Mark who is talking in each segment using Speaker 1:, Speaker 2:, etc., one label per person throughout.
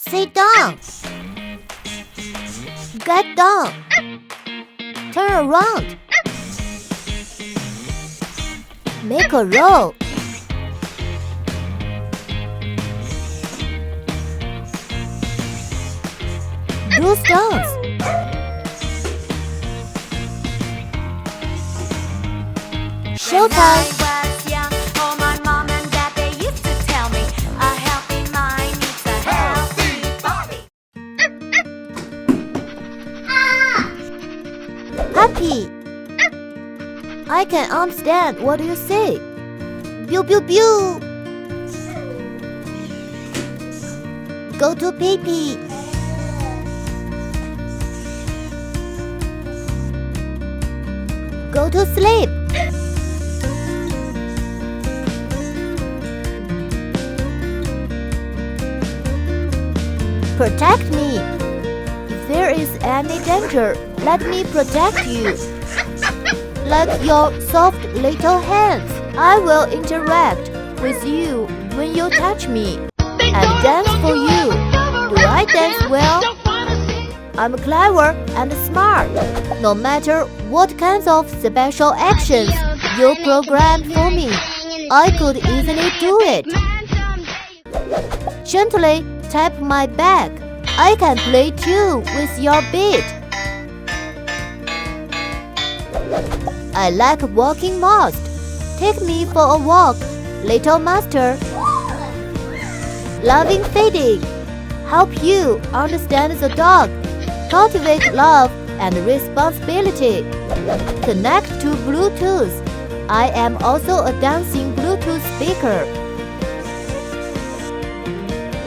Speaker 1: Sit down. Get down. Turn around. Make a roll. Do stunts. Showtime. Happy. I can understand what you say. Pew pew pew. Go to pee-pee. Go to sleep. Protect me. If there is any danger, let me protect you. Like your soft little hands, I will interact with you when you touch me and dance for you. Do I dance well? I'm clever and smart. No matter what kinds of special actions you program for me, I could easily do it. Gently tap my back. I can play too with your beat. I like walking most. Take me for a walk, little master. Loving feeding. Help you understand the dog. Cultivate love and responsibility. Connect to Bluetooth. I am also a dancing Bluetooth speaker.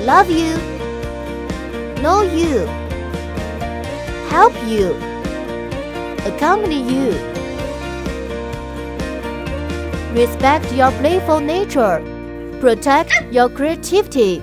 Speaker 1: Love you. Know you. Help you. Accompany you. Respect your playful nature. Protect your creativity.